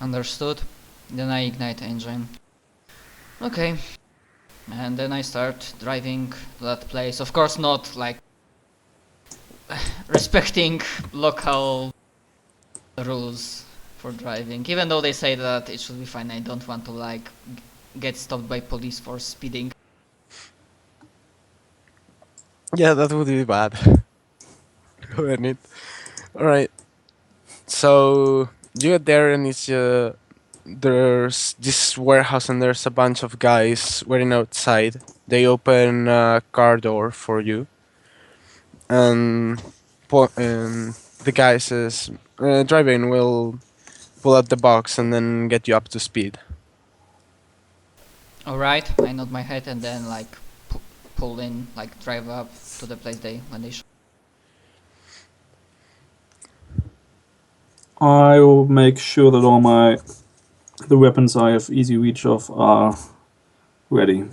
Understood. Then I ignite the engine. Okay. And then I start driving to that place. Of course not like respecting local rules for driving. Even though they say that it should be fine, I don't want to like get stopped by police for speeding. Yeah, that would be bad. Wouldn't it? Alright, so you get there and there's this warehouse and there's a bunch of guys waiting outside. They open a car door for you and, and the guy says, drive in, we'll pull out the box and then get you up to speed. Alright, I nod my head and then like pull in, like drive up to the place when they show. I will make sure that all the weapons I have easy reach of are ready.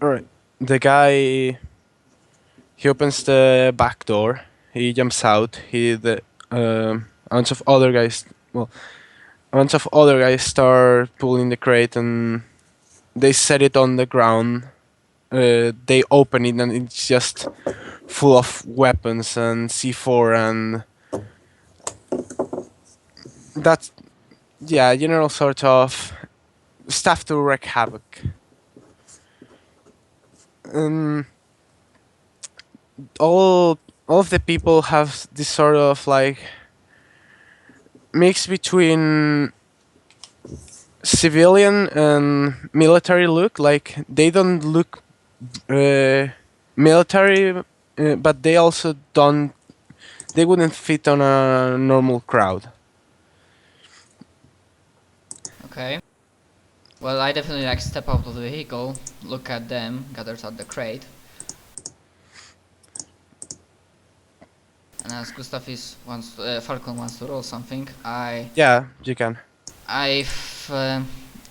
Alright, the guy, he opens the back door, he jumps out, a bunch of other guys, well, a bunch of other guys start pulling the crate and they set it on the ground. They open it and it's just full of weapons and C4 and that's, yeah, general sort of stuff to wreak havoc. Um, all of the people have this sort of like mix between civilian and military look. Like they don't look military, but they also don't. They wouldn't fit on a normal crowd. Okay. Well, I definitely like step out of the vehicle, look at them, gathered at the crate. And as Falcon wants to roll something, Yeah, you can. I've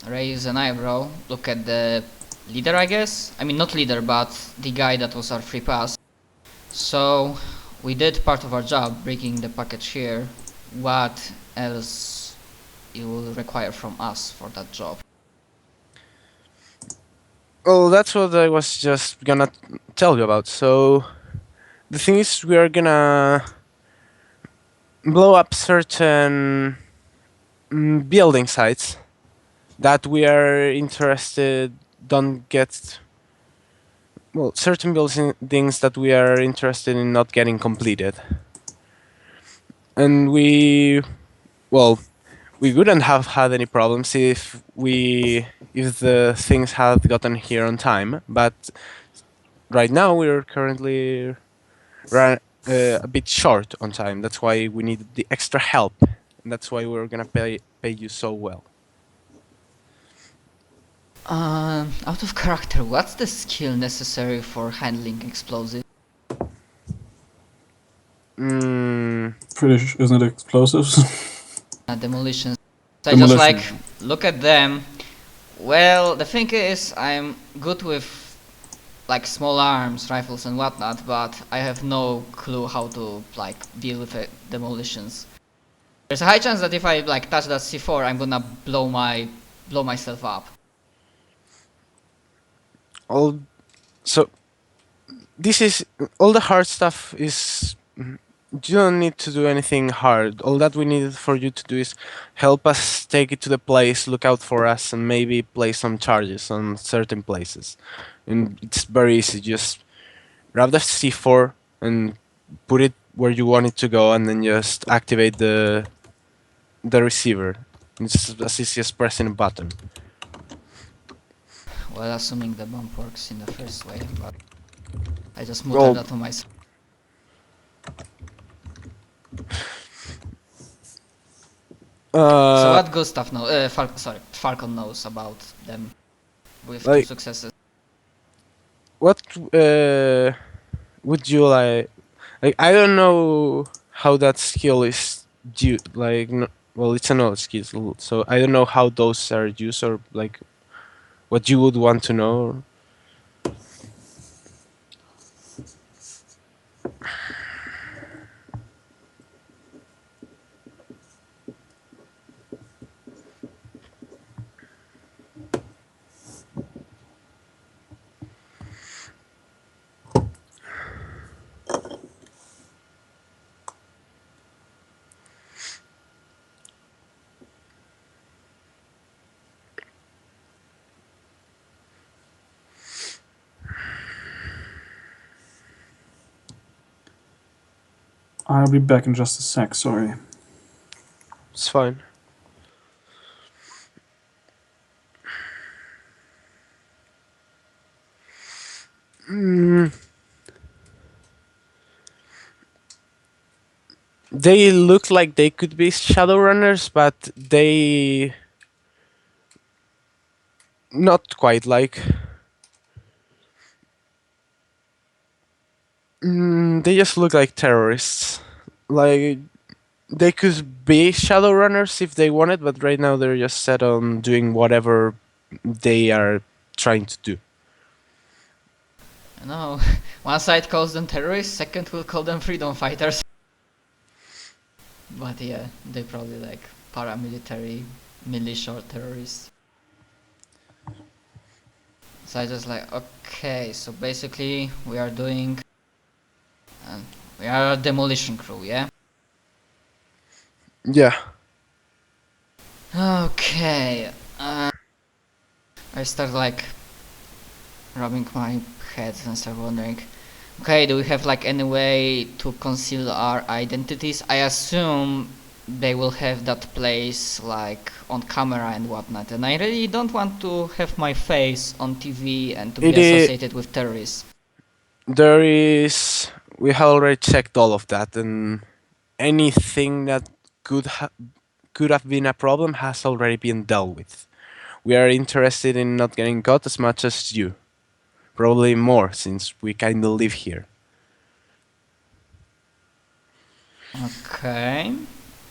raised an eyebrow, look at the leader, I guess. I mean, not leader, but the guy that was our free pass. So we did part of our job, breaking the package here. What else you will require from us for that job? Well, that's what I was just gonna tell you about. So the thing is, we are gonna blow up certain building sites that we are interested don't get, well, certain buildings that we are interested in not getting completed. And well, we wouldn't have had any problems if the things had gotten here on time, but right now we're currently a bit short on time. That's why we need the extra help, and that's why we're gonna pay you so well. Out of character, what's the skill necessary for handling explosives? Pretty sure, isn't it explosives? Demolitions. I just like look at them. Well, the thing is, I'm good with like small arms, rifles and whatnot, but I have no clue how to like deal with demolitions. There's a high chance that if I like touch that C4, I'm gonna blow myself up. So this is all the hard stuff is. You don't need to do anything hard. All that we need for you to do is help us take it to the place, look out for us, and maybe place some charges on certain places. And it's very easy. Just grab the C4 and put it where you want it to go, and then just activate the receiver. It's as easy as pressing a button. Well, assuming the bomb works in the first way, but I just muted that to myself. So what Gustav knows, Falcon knows about them with two successes. What would you like? Like I don't know how that skill is due. Like well, it's another skill, so I don't know how those are used or like what you would want to know. I'll be back in just a sec, sorry. It's fine. They look like they could be Shadowrunners, but they not quite like. They just look like terrorists. Like they could be Shadowrunners if they wanted, but right now they're just set on doing whatever they are trying to do. No, one side calls them terrorists, second will call them freedom fighters. But yeah, they probably like paramilitary, militia terrorists. So I just like, okay, so basically we are doing, we are a demolition crew, yeah? Yeah. Okay, I start like rubbing my head and start wondering, okay, do we have like any way to conceal our identities? I assume they will have that place like on camera and whatnot, and I really don't want to have my face on TV and to be associated with terrorists. There is. We have already checked all of that, and anything that could have been a problem has already been dealt with. We are interested in not getting caught as much as you. Probably more, since we kinda live here. Okay,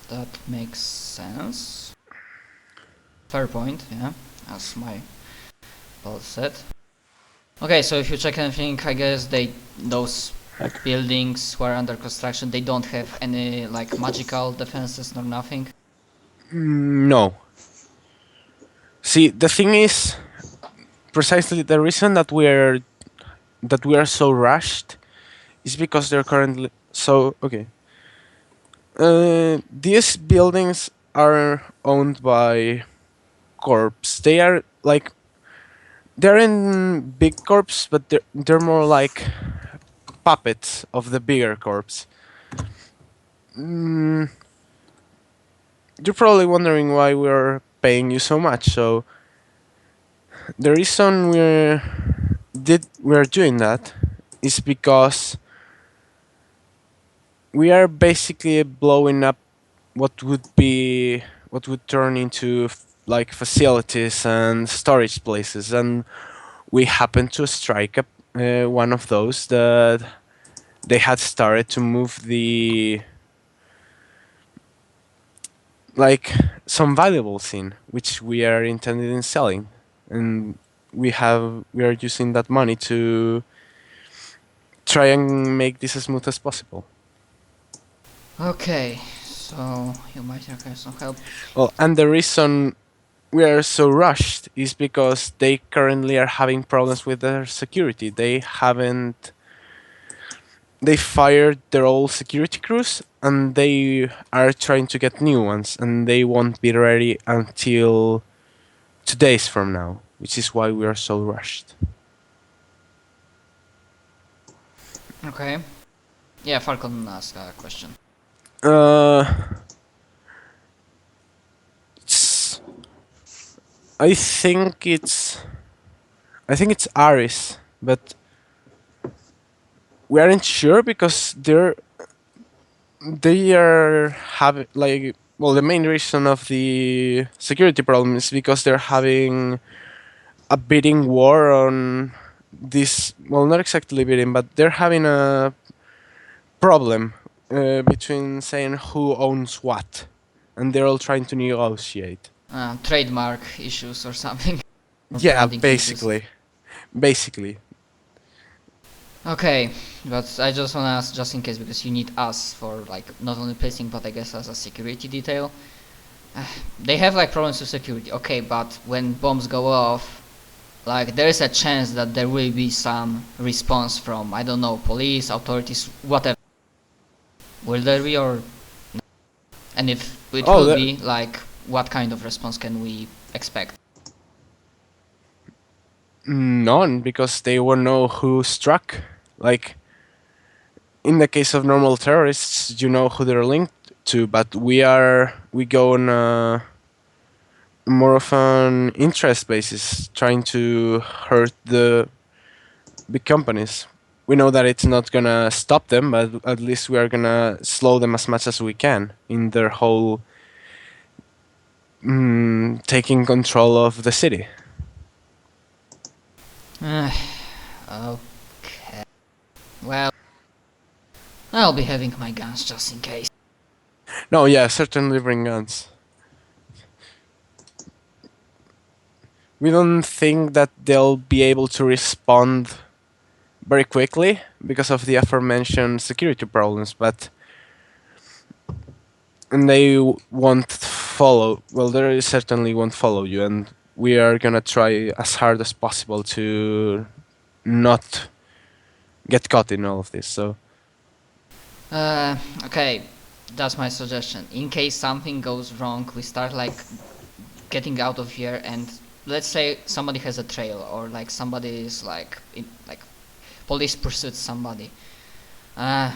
that makes sense. Fair point, yeah, as my boss said. Okay, so if you check anything, I guess those buildings were under construction, they don't have any like magical defenses nor nothing. No. See, the thing is, precisely the reason that we are so rushed is because they're currently so okay. These buildings are owned by corps. They are like they're in big corps, but they're more like puppets of the bigger corps. You're probably wondering why we're paying you so much. So the reason we're doing that is because we are basically blowing up what would turn into like facilities and storage places, and we happened to strike up one of those that they had started to move the like some valuables in, which we are intended in selling, and we are using that money to try and make this as smooth as possible. Okay, so you might require some help. Well, and the reason we are so rushed is because they currently are having problems with their security. They fired their old security crews and they are trying to get new ones, and they won't be ready until 2 days from now, which is why we are so rushed. Okay. Yeah, Falcon asked a question. It's, I think it's Aris, but we aren't sure because they are having like, well, the main reason of the security problem is because they're having a bidding war on this. Well, not exactly bidding, but they're having a problem between saying who owns what, and they're all trying to negotiate. Trademark issues or something. Or Yeah, branding issues. basically. Okay, but I just wanna ask just in case because you need us for like not only placing but I guess as a security detail. They have like problems with security, okay, but when bombs go off, like there is a chance that there will be some response from, I don't know, police, authorities, whatever. Will there be or no? And if it will be, like what kind of response can we expect? None, because they won't know who struck. Like, in the case of normal terrorists, you know who they're linked to, but we go on a more of an interest basis, trying to hurt the big companies. We know that it's not gonna stop them, but at least we are gonna slow them as much as we can in their whole taking control of the city. Okay. Well, I'll be having my guns just in case. No, yeah, certainly bring guns. We don't think that they'll be able to respond very quickly because of the aforementioned security problems, but and they won't follow. Well, they certainly won't follow you, and we are gonna try as hard as possible to not get caught in all of this. So, Okay, that's my suggestion. In case something goes wrong, we start like getting out of here, and let's say somebody has a trail, or like somebody is like police pursues somebody.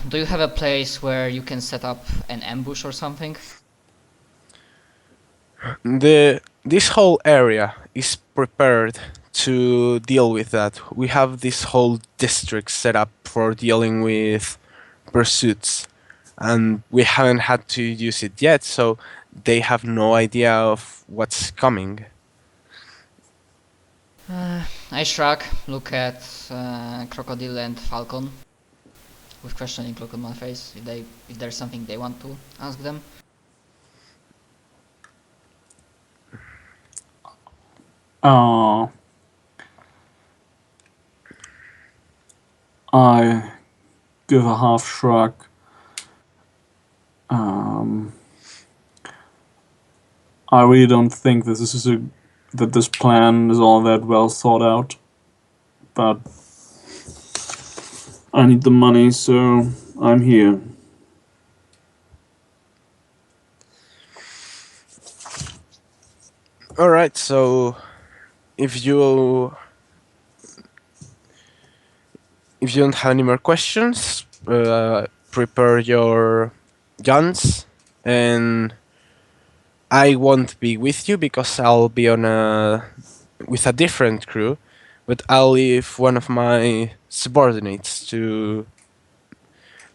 Do you have a place where you can set up an ambush or something? this whole area is prepared to deal with that. We have this whole district set up for dealing with pursuits, and we haven't had to use it yet, so they have no idea of what's coming. I shrug, look at Crocodile and Falcon with questioning look on my face. If there's something they want to ask them. I give a half shrug. I really don't think that this plan is all that well thought out, but I need the money, so I'm here. All right, so if you don't have any more questions, prepare your guns, and I won't be with you because I'll be with a different crew, but I'll leave one of my subordinates to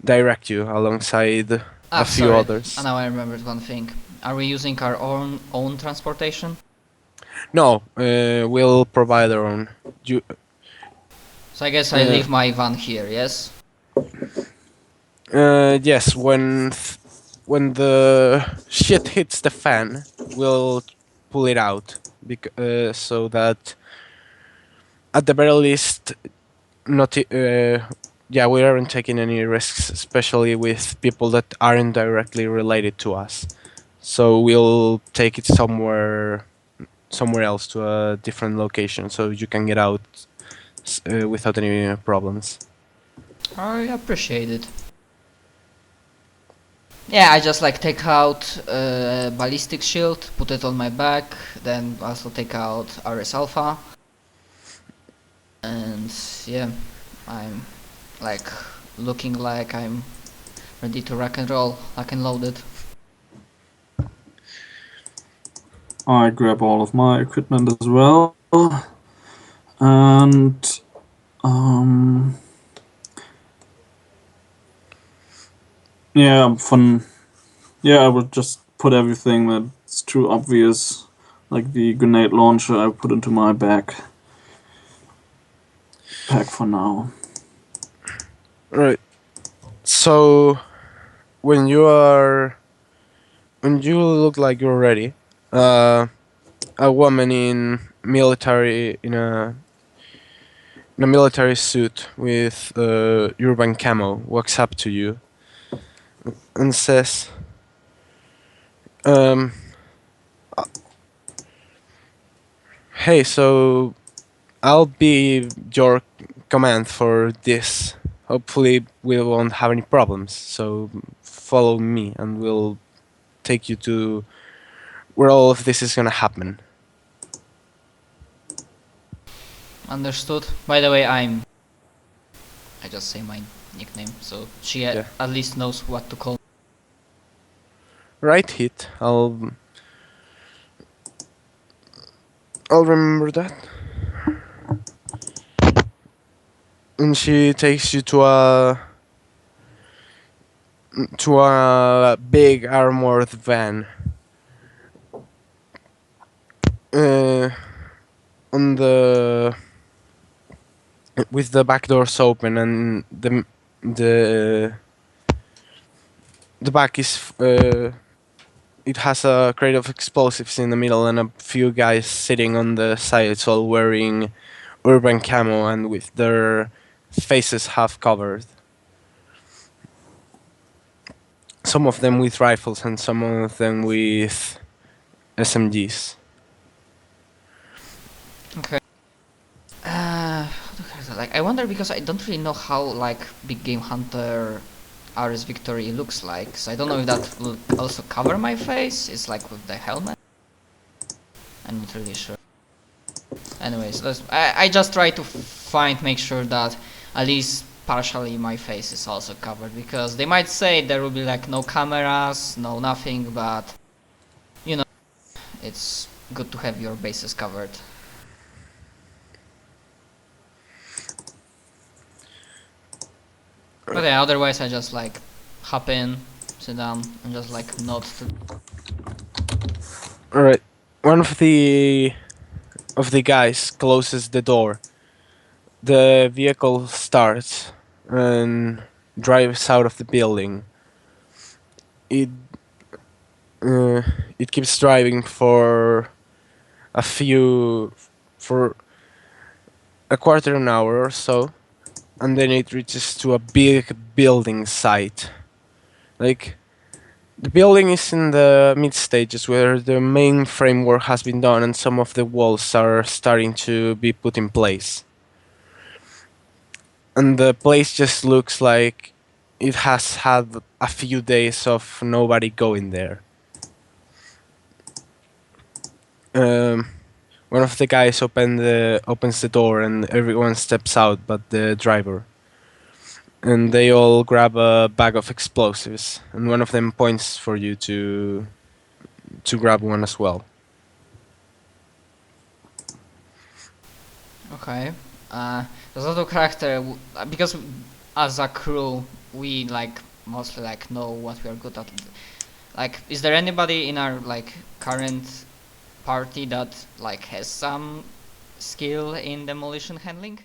direct you alongside a few Sorry. others. Now I remembered one thing. Are we using our own transportation? No, we'll provide our own. So I guess I leave my van here, yes? Yes, when the shit hits the fan, we'll pull it out, so that at the very least, we aren't taking any risks, especially with people that aren't directly related to us. So we'll take it somewhere else, to a different location, so you can get out without any problems. I appreciate it. Yeah, I just like take out ballistic shield, put it on my back, then also take out RS Alpha. And yeah, I'm like looking like I'm ready to rock and roll, lock and loaded. I grab all of my equipment as well, and I would just put everything that's too obvious, like the grenade launcher, I put into my backpack for now. Right. So when you look like you're ready, a woman in a military suit with urban camo walks up to you and says, "Hey, so I'll be your command for this. Hopefully we won't have any problems. So follow me, and we'll take you to where all of this is gonna happen." Understood. By the way, I just say my nickname, so she Yeah. at least knows what to call. Right hit. I'll remember that. And she takes you to a big armored van. On the with the back doors open and the the back is it has a crate of explosives in the middle and a few guys sitting on the sides all wearing urban camo and with their faces half covered. Some of them with rifles and some of them with SMGs. Okay. Like I wonder because I don't really know how like Big Game Hunter RS Victory looks like, so I don't know if that will also cover my face. It's like with the helmet. I'm not really sure. Anyways, I just try to make sure that at least partially my face is also covered, because they might say there will be like no cameras, no nothing, but you know, it's good to have your bases covered. But yeah, otherwise I just like hop in, sit down, and just like nod to. Alright. One of the guys closes the door. The vehicle starts and drives out of the building. It it keeps driving for for a quarter an hour or so, and then it reaches to a big building site. Like, the building is in the mid stages where the main framework has been done and some of the walls are starting to be put in place. And the place just looks like it has had a few days of nobody going there. One of the guys opens the door and everyone steps out but the driver. And they all grab a bag of explosives, and one of them points for you to grab one as well. Okay. There's other character because as a crew we like mostly like know what we are good at. Like, is there anybody in our like current party that like has some skill in demolition handling?